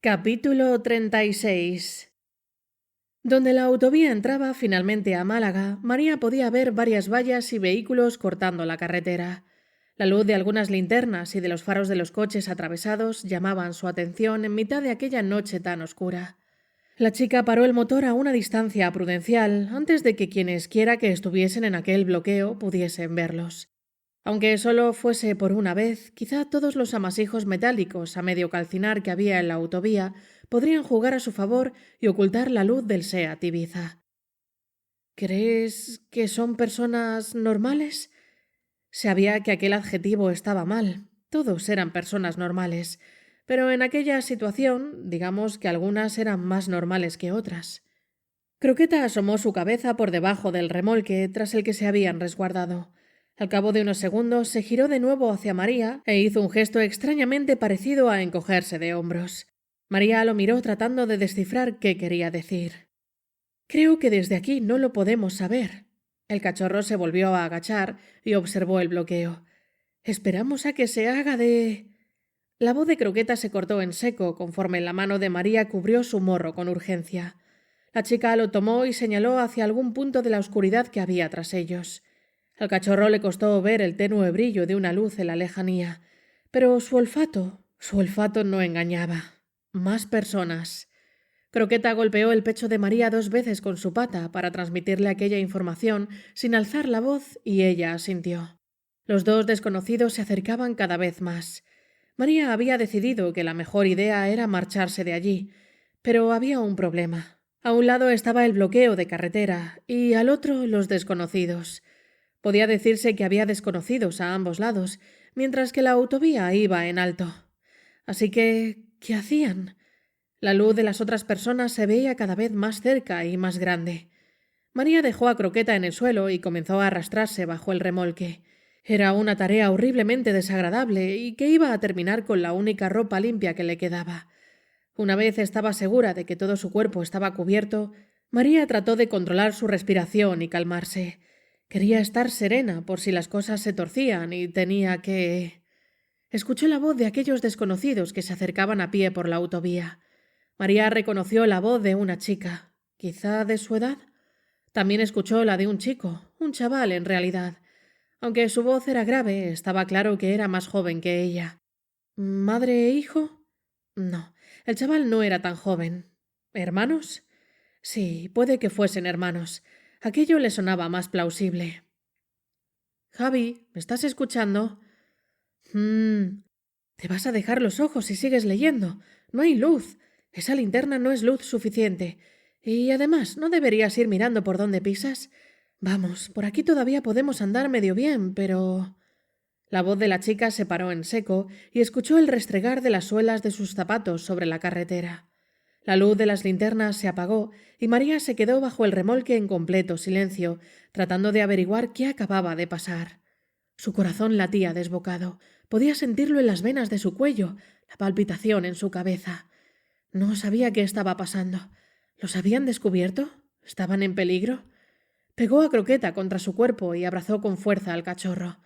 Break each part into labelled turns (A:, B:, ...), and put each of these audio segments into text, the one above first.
A: Capítulo 36. Donde la autovía entraba finalmente a Málaga, María podía ver varias vallas y vehículos cortando la carretera. La luz de algunas linternas y de los faros de los coches atravesados llamaban su atención en mitad de aquella noche tan oscura. La chica paró el motor a una distancia prudencial antes de que quienes quiera que estuviesen en aquel bloqueo pudiesen verlos. Aunque solo fuese por una vez, quizá todos los amasijos metálicos a medio calcinar que había en la autovía podrían jugar a su favor y ocultar la luz del Seat Ibiza. ¿Crees que son personas normales? Sabía que aquel adjetivo estaba mal. Todos eran personas normales, pero en aquella situación, digamos que algunas eran más normales que otras. Croqueta asomó su cabeza por debajo del remolque tras el que se habían resguardado. Al cabo de unos segundos se giró de nuevo hacia María e hizo un gesto extrañamente parecido a encogerse de hombros. María lo miró tratando de descifrar qué quería decir. «Creo que desde aquí no lo podemos saber». El cachorro se volvió a agachar y observó el bloqueo. «Esperamos a que se haga de...». La voz de Croqueta se cortó en seco conforme la mano de María cubrió su morro con urgencia. La chica lo tomó y señaló hacia algún punto de la oscuridad que había tras ellos. Al cachorro le costó ver el tenue brillo de una luz en la lejanía, pero su olfato no engañaba. Más personas. Croqueta golpeó el pecho de María 2 veces con su pata para transmitirle aquella información sin alzar la voz y ella asintió. Los dos desconocidos se acercaban cada vez más. María había decidido que la mejor idea era marcharse de allí, pero había un problema. A un lado estaba el bloqueo de carretera y al otro los desconocidos. Podía decirse que había desconocidos a ambos lados, mientras que la autovía iba en alto. Así que, ¿qué hacían? La luz de las otras personas se veía cada vez más cerca y más grande. María dejó a Croqueta en el suelo y comenzó a arrastrarse bajo el remolque. Era una tarea horriblemente desagradable y que iba a terminar con la única ropa limpia que le quedaba. Una vez estaba segura de que todo su cuerpo estaba cubierto, María trató de controlar su respiración y calmarse. Quería estar serena por si las cosas se torcían y tenía que... Escuchó la voz de aquellos desconocidos que se acercaban a pie por la autovía. María reconoció la voz de una chica, quizá de su edad. También escuchó la de un chico, un chaval en realidad. Aunque su voz era grave, estaba claro que era más joven que ella. ¿Madre e hijo? No, el chaval no era tan joven. ¿Hermanos? Sí, puede que fuesen hermanos. Aquello le sonaba más plausible. «Javi, ¿me estás escuchando?» Te vas a dejar los ojos si sigues leyendo. No hay luz. Esa linterna no es luz suficiente. Y además, ¿no deberías ir mirando por dónde pisas? Vamos, por aquí todavía podemos andar medio bien, pero... La voz de la chica se paró en seco y escuchó el restregar de las suelas de sus zapatos sobre la carretera. La luz de las linternas se apagó y María se quedó bajo el remolque en completo silencio, tratando de averiguar qué acababa de pasar. Su corazón latía desbocado. Podía sentirlo en las venas de su cuello, la palpitación en su cabeza. No sabía qué estaba pasando. ¿Los habían descubierto? ¿Estaban en peligro? Pegó a Croqueta contra su cuerpo y abrazó con fuerza al cachorro.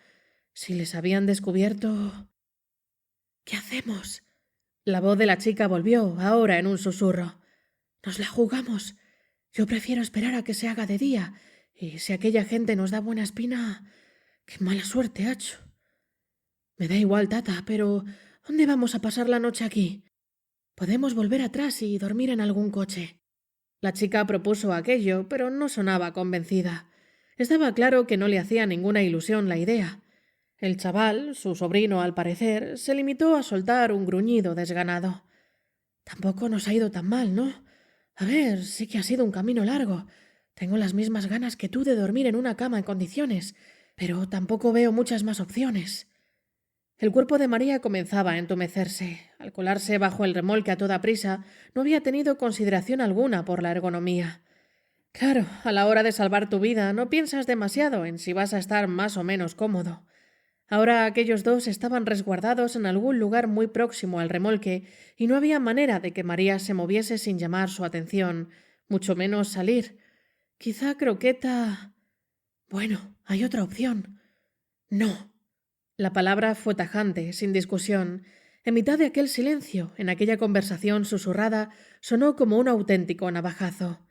A: Si les habían descubierto... ¿Qué hacemos? La voz de la chica volvió, ahora en un susurro. Nos la jugamos. Yo prefiero esperar a que se haga de día, y si aquella gente nos da buena espina... ¡Qué mala suerte, hacho! Me da igual, tata, pero ¿dónde vamos a pasar la noche aquí? Podemos volver atrás y dormir en algún coche. La chica propuso aquello, pero no sonaba convencida. Estaba claro que no le hacía ninguna ilusión la idea. El chaval, su sobrino al parecer, se limitó a soltar un gruñido desganado. Tampoco nos ha ido tan mal, ¿no? A ver, sí que ha sido un camino largo. Tengo las mismas ganas que tú de dormir en una cama en condiciones, pero tampoco veo muchas más opciones. El cuerpo de María comenzaba a entumecerse. Al colarse bajo el remolque a toda prisa, no había tenido consideración alguna por la ergonomía. Claro, a la hora de salvar tu vida no piensas demasiado en si vas a estar más o menos cómodo. Ahora aquellos dos estaban resguardados en algún lugar muy próximo al remolque y no había manera de que María se moviese sin llamar su atención, mucho menos salir. Quizá Croqueta... Bueno, hay otra opción. No. La palabra fue tajante, sin discusión. En mitad de aquel silencio, en aquella conversación susurrada, sonó como un auténtico navajazo.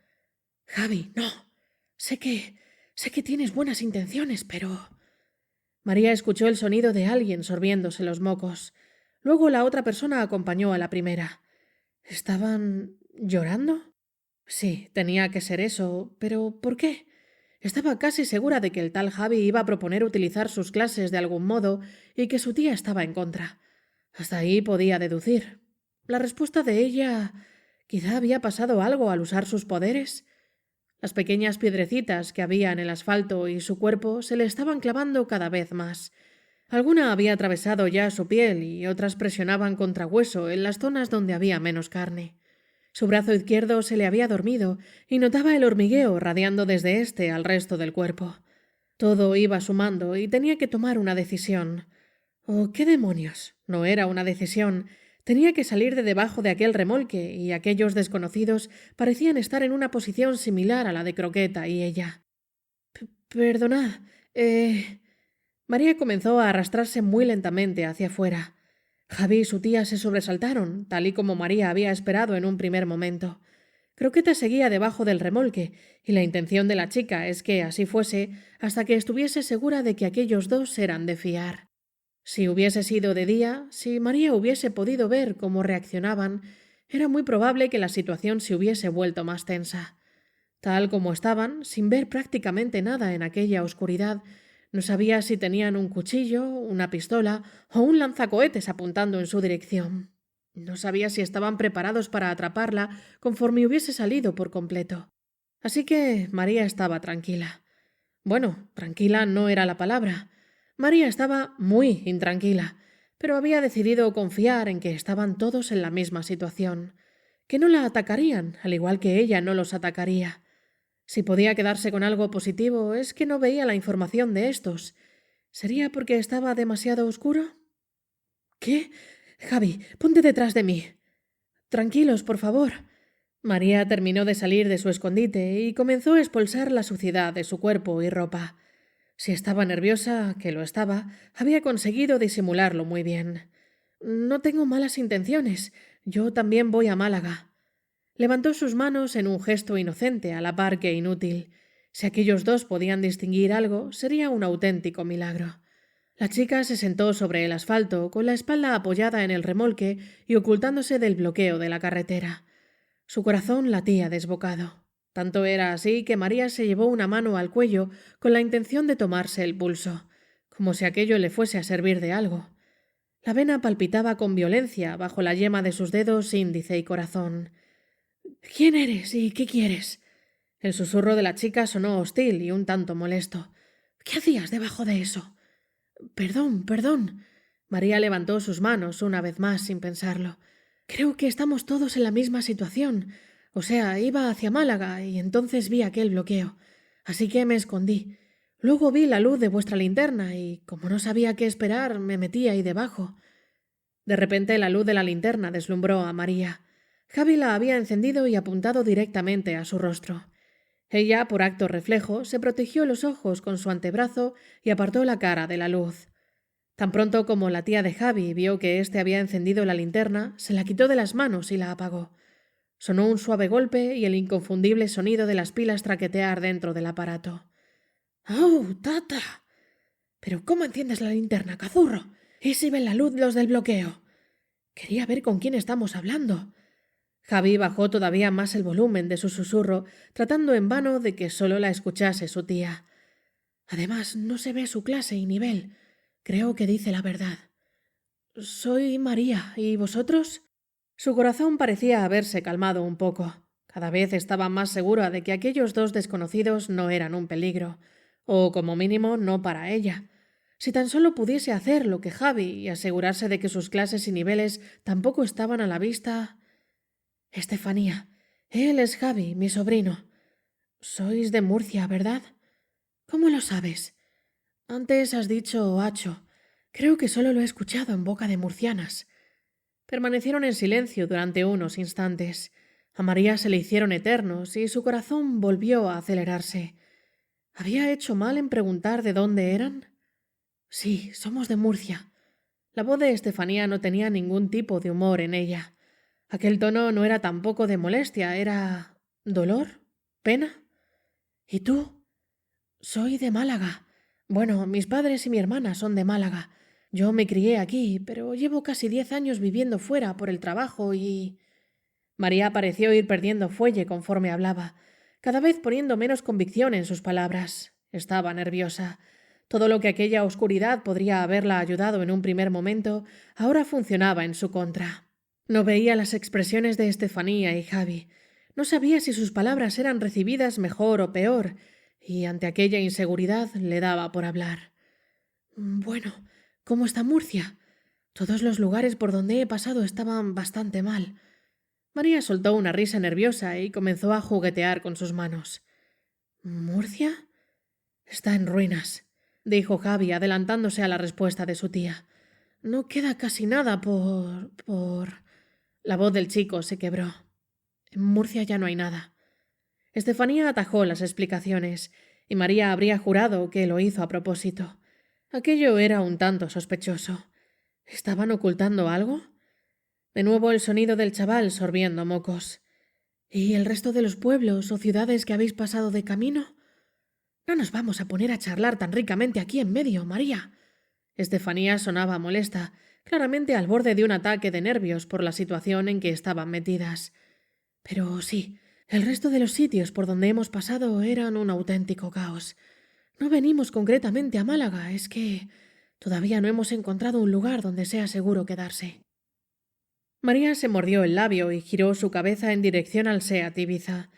A: «Javi, no. Sé que tienes buenas intenciones, pero...» María escuchó el sonido de alguien sorbiéndose los mocos. Luego la otra persona acompañó a la primera. ¿Estaban llorando? Sí, tenía que ser eso, pero ¿por qué? Estaba casi segura de que el tal Javi iba a proponer utilizar sus clases de algún modo y que su tía estaba en contra. Hasta ahí podía deducir. La respuesta de ella... ¿Quizá había pasado algo al usar sus poderes? Las pequeñas piedrecitas que había en el asfalto y su cuerpo se le estaban clavando cada vez más. Alguna había atravesado ya su piel y otras presionaban contra hueso en las zonas donde había menos carne. Su brazo izquierdo se le había dormido y notaba el hormigueo radiando desde éste al resto del cuerpo. Todo iba sumando y tenía que tomar una decisión. ¿Oh, qué demonios! No era una decisión. Tenía que salir de debajo de aquel remolque y aquellos desconocidos parecían estar en una posición similar a la de Croqueta y ella. Perdonad. María comenzó a arrastrarse muy lentamente hacia afuera. Javi y su tía se sobresaltaron, tal y como María había esperado en un primer momento. Croqueta seguía debajo del remolque, y la intención de la chica es que así fuese hasta que estuviese segura de que aquellos dos eran de fiar. Si hubiese sido de día, si María hubiese podido ver cómo reaccionaban, era muy probable que la situación se hubiese vuelto más tensa. Tal como estaban, sin ver prácticamente nada en aquella oscuridad, no sabía si tenían un cuchillo, una pistola o un lanzacohetes apuntando en su dirección. No sabía si estaban preparados para atraparla conforme hubiese salido por completo. Así que María estaba tranquila. Bueno, tranquila no era la palabra. María estaba muy intranquila, pero había decidido confiar en que estaban todos en la misma situación, que no la atacarían, al igual que ella no los atacaría. Si podía quedarse con algo positivo es que no veía la información de estos. ¿Sería porque estaba demasiado oscuro? ¿Qué? Javi, ponte detrás de mí. Tranquilos, por favor. María terminó de salir de su escondite y comenzó a expulsar la suciedad de su cuerpo y ropa. Si estaba nerviosa, que lo estaba, había conseguido disimularlo muy bien. No tengo malas intenciones. Yo también voy a Málaga. Levantó sus manos en un gesto inocente a la par que inútil. Si aquellos dos podían distinguir algo, sería un auténtico milagro. La chica se sentó sobre el asfalto, con la espalda apoyada en el remolque y ocultándose del bloqueo de la carretera. Su corazón latía desbocado. Tanto era así que María se llevó una mano al cuello con la intención de tomarse el pulso, como si aquello le fuese a servir de algo. La vena palpitaba con violencia bajo la yema de sus dedos índice y corazón. ¿Quién eres y qué quieres? El susurro de la chica sonó hostil y un tanto molesto. ¿Qué hacías debajo de eso? Perdón, perdón. María levantó sus manos una vez más sin pensarlo. Creo que estamos todos en la misma situación. O sea, iba hacia Málaga y entonces vi aquel bloqueo. Así que me escondí. Luego vi la luz de vuestra linterna y, como no sabía qué esperar, me metí ahí debajo. De repente la luz de la linterna deslumbró a María. Javi la había encendido y apuntado directamente a su rostro. Ella, por acto reflejo, se protegió los ojos con su antebrazo y apartó la cara de la luz. Tan pronto como la tía de Javi vio que éste había encendido la linterna, se la quitó de las manos y la apagó. Sonó un suave golpe y el inconfundible sonido de las pilas traquetear dentro del aparato. «¡Oh, tata! ¿Pero cómo enciendes la linterna, cazurro? ¿Y si ven la luz los del bloqueo? Quería ver con quién estamos hablando». Javi bajó todavía más el volumen de su susurro, tratando en vano de que solo la escuchase su tía. Además, no se ve su clase y nivel. Creo que dice la verdad. Soy María. ¿Y vosotros? Su corazón parecía haberse calmado un poco. Cada vez estaba más segura de que aquellos dos desconocidos no eran un peligro, o como mínimo no para ella. Si tan solo pudiese hacer lo que Javi y asegurarse de que sus clases y niveles tampoco estaban a la vista... Estefanía, él es Javi, mi sobrino. Sois de Murcia, ¿verdad? ¿Cómo lo sabes? Antes has dicho hacho. Creo que solo lo he escuchado en boca de murcianas. Permanecieron en silencio durante unos instantes. A María se le hicieron eternos y su corazón volvió a acelerarse. ¿Había hecho mal en preguntar de dónde eran? Sí, somos de Murcia. La voz de Estefanía no tenía ningún tipo de humor en ella. Aquel tono no era tampoco de molestia, era... ¿dolor? ¿Pena? ¿Y tú? Soy de Málaga. Bueno, mis padres y mi hermana son de Málaga. Yo me crié aquí, pero llevo casi 10 años viviendo fuera por el trabajo y... María pareció ir perdiendo fuelle conforme hablaba, cada vez poniendo menos convicción en sus palabras. Estaba nerviosa. Todo lo que aquella oscuridad podría haberla ayudado en un primer momento, ahora funcionaba en su contra. No veía las expresiones de Estefanía y Javi. No sabía si sus palabras eran recibidas mejor o peor, y ante aquella inseguridad le daba por hablar. Bueno, ¿cómo está Murcia? Todos los lugares por donde he pasado estaban bastante mal. María soltó una risa nerviosa y comenzó a juguetear con sus manos. ¿Murcia? Está en ruinas, dijo Javi, adelantándose a la respuesta de su tía. No queda casi nada por... La voz del chico se quebró. En Murcia ya no hay nada. Estefanía atajó las explicaciones, y María habría jurado que lo hizo a propósito. Aquello era un tanto sospechoso. ¿Estaban ocultando algo? De nuevo el sonido del chaval sorbiendo mocos. ¿Y el resto de los pueblos o ciudades que habéis pasado de camino? No nos vamos a poner a charlar tan ricamente aquí en medio, María. Estefanía sonaba molesta, claramente al borde de un ataque de nervios por la situación en que estaban metidas. Pero sí, el resto de los sitios por donde hemos pasado eran un auténtico caos. No venimos concretamente a Málaga, es que todavía no hemos encontrado un lugar donde sea seguro quedarse. María se mordió el labio y giró su cabeza en dirección al Seat Ibiza.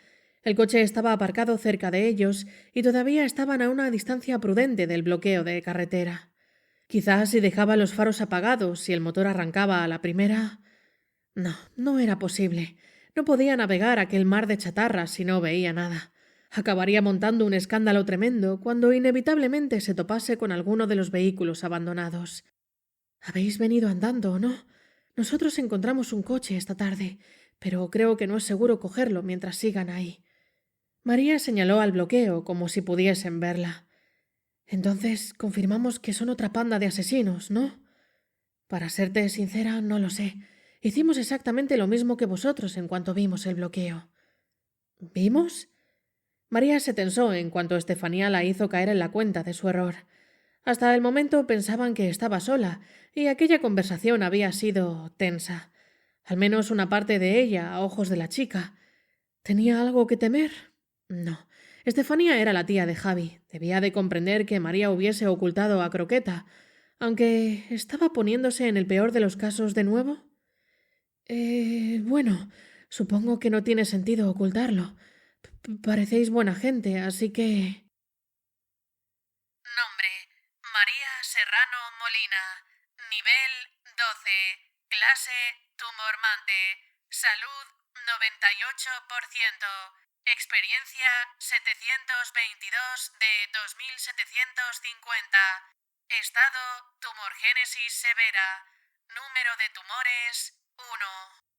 A: El coche estaba aparcado cerca de ellos y todavía estaban a una distancia prudente del bloqueo de carretera. Quizás si dejaba los faros apagados y el motor arrancaba a la primera... No, no era posible. No podía navegar aquel mar de chatarras si no veía nada. Acabaría montando un escándalo tremendo cuando inevitablemente se topase con alguno de los vehículos abandonados. «Habéis venido andando, ¿no? Nosotros encontramos un coche esta tarde, pero creo que no es seguro cogerlo mientras sigan ahí». María señaló al bloqueo como si pudiesen verla. «Entonces confirmamos que son otra panda de asesinos, ¿no?» «Para serte sincera, no lo sé. Hicimos exactamente lo mismo que vosotros en cuanto vimos el bloqueo». «¿Vimos?» María se tensó en cuanto Estefanía la hizo caer en la cuenta de su error. Hasta el momento pensaban que estaba sola, y aquella conversación había sido tensa. Al menos una parte de ella, a ojos de la chica. ¿Tenía algo que temer? No. Estefanía era la tía de Javi. Debía de comprender que María hubiese ocultado a Croqueta, aunque estaba poniéndose en el peor de los casos de nuevo. Bueno, supongo que no tiene sentido ocultarlo. Parecéis buena gente, así que... Nombre: María Serrano Molina. Nivel 12. Clase: tumormante. Salud: 98%. Experiencia: 722 de 2750. Estado: tumorgénesis severa. Número de tumores: 1.